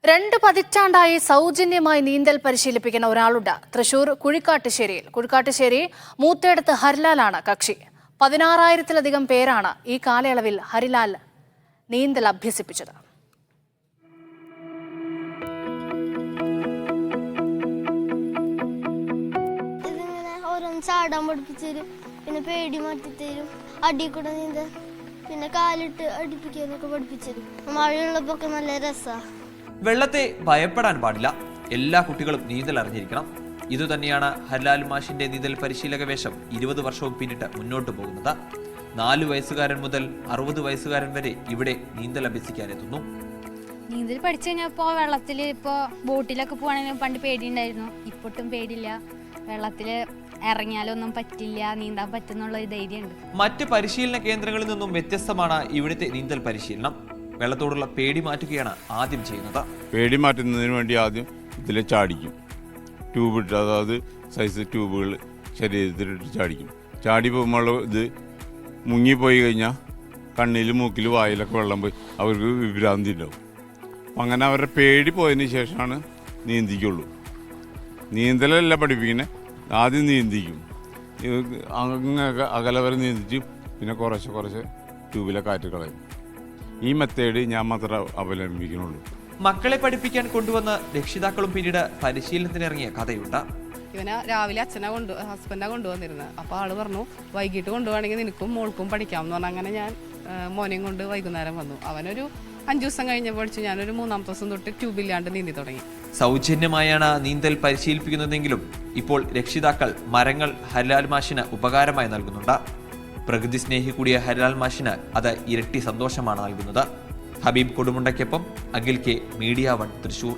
2 പതിറ്റാണ്ടായി സൗജന്യമായി നീന്തൽ പരിശീലിപ്പിക്കുന്ന ഒരാളുണ്ട് തൃശൂർ കുഴിക്കാട്ടുശ്ശേരിയിൽ. കുഴിക്കാട്ടുശ്ശേരി മൂത്തേടത്ത് ഹരിലാലാണ് കക്ഷി. 16,000-ലധികം പേരാണ് ഈ കാലയളവിൽ ഹരിലാൽ നീന്തൽ അഭ്യസിപ്പിച്ചത്. ചാടാൻ പഠിപ്പിച്ചു, പിന്നെ പേടി മാറ്റിത്തരും, അടിക്കൂടെ നീന്തൽ, പിന്നെ കാലിട്ട് അടിപ്പിക്കാനൊക്കെ പഠിപ്പിച്ചു. മഴയുള്ളപ്പോ നല്ല രസമാണ്. വെള്ളത്തെ ഭയപ്പെടാൻ പാടില്ല, എല്ലാ കുട്ടികളും നീന്തൽ അറിഞ്ഞിരിക്കണം. ഇതുതന്നെയാണ് ഹരിലാൽ മാഷിന്റെ നീന്തൽ പരിശീലക വേഷം 20 വർഷവും പിന്നിട്ട് മുന്നോട്ട് പോകുന്നത്. 4 വയസ്സുകാരൻ മുതൽ 60 വയസ്സുകാരൻ വരെ ഇവിടെ നീന്തൽ അഭ്യസിക്കാനെത്തുന്നു. നീന്തൽ പഠിച്ചു കഴിഞ്ഞാൽ ഇപ്പോൾ വെള്ളത്തിൽ ബോട്ടിലൊക്കെ പോകണമെങ്കിൽ പണ്ട് പേടിയുണ്ടായിരുന്നു, ഇപ്പോട്ടും പേടിയില്ല. വെള്ളത്തിൽ ഇറങ്ങിയാലൊന്നും പറ്റില്ല, നീന്താൻ പറ്റുന്നുള്ള ഒരു ധൈര്യമുണ്ട്. മറ്റ് പരിശീലന കേന്ദ്രങ്ങളിൽ നിന്നും വ്യത്യസ്തമാണ് ഇവിടുത്തെ നീന്തൽ പരിശീലനം. വെള്ളത്തോടുള്ള പേടി മാറ്റുകയാണ് ആദ്യം ചെയ്യുന്നത്. പേടി മാറ്റുന്നതിന് വേണ്ടി ആദ്യം ഇതിൽ ചാടിക്കും, ട്യൂബ് ഇട്ട്, അതായത് സൈസ് ട്യൂബുകൾ ശരീരത്തിലിട്ട് ചാടിക്കും. ചാടി പോകുമ്പോൾ ഇത് മുങ്ങിപ്പോയി കഴിഞ്ഞാൽ കണ്ണിൽ മൂക്കിൽ വായിലൊക്കെ വെള്ളം പോയി അവർക്ക് വിഭ്രാന്തി ഉണ്ടാവും. അപ്പം അങ്ങനെ അവരുടെ പേടി പോയതിന് ശേഷമാണ് നീന്തിക്കുള്ളൂ. നീന്തലല്ല പഠിപ്പിക്കുന്നത്, ആദ്യം നീന്തിക്കും, അങ്ങ് അകലെ വരെ നീന്തിച്ചും പിന്നെ കുറച്ച് ട്യൂബിലെ കാറ്റ് കളയും. ഈ മെത്തേഡ് ഞാൻ മാത്രമേ അവലംബിക്കുന്നുള്ളൂ. മക്കളെ പഠിപ്പിക്കാൻ കൊണ്ടുവന്ന രക്ഷിതാക്കളും പിന്നീട് പരിശീലനത്തിനിറങ്ങിയ കഥയുണ്ട്. ഇവനെ രാവിലെ ഹസ്ബൻഡാണ് കൊണ്ടുവന്നിരുന്നത്. അപ്പോൾ ആള് പറഞ്ഞു, വൈകിട്ട് കൊണ്ടുപോകണമെങ്കിൽ നിനക്കും മോൾക്കും പഠിക്കാം എന്ന് പറഞ്ഞാൽ അങ്ങനെ ഞാൻ മോനെയും കൊണ്ട് വൈകുന്നേരം വന്നു. അവനൊരു 5 ദിവസം കഴിഞ്ഞപ്പോൾ പഠിച്ചു. ഞാനൊരു 3-ാമത്തെ ദിവസം തൊട്ട് ട്യൂബില്ലാണ്ട് നീന്തി തുടങ്ങി. സൗജന്യമായാണ് നീന്തൽ പരിശീലിപ്പിക്കുന്നതെങ്കിലും ഇപ്പോൾ രക്ഷിതാക്കൾ മരങ്ങൾ ഹരിലാൽ മാഷിന് ഉപകാരമായി നൽകുന്നുണ്ട്. പ്രകൃതി സ്നേഹി കൂടിയ ഹരിലാൽ മാഷിന് അത് ഇരട്ടി സന്തോഷമാണ് നൽകുന്നത്. ഹബീബ് കൊടുമുണ്ടയ്ക്കൊപ്പം അഖിൽ കെ, മീഡിയ 1 തൃശൂർ.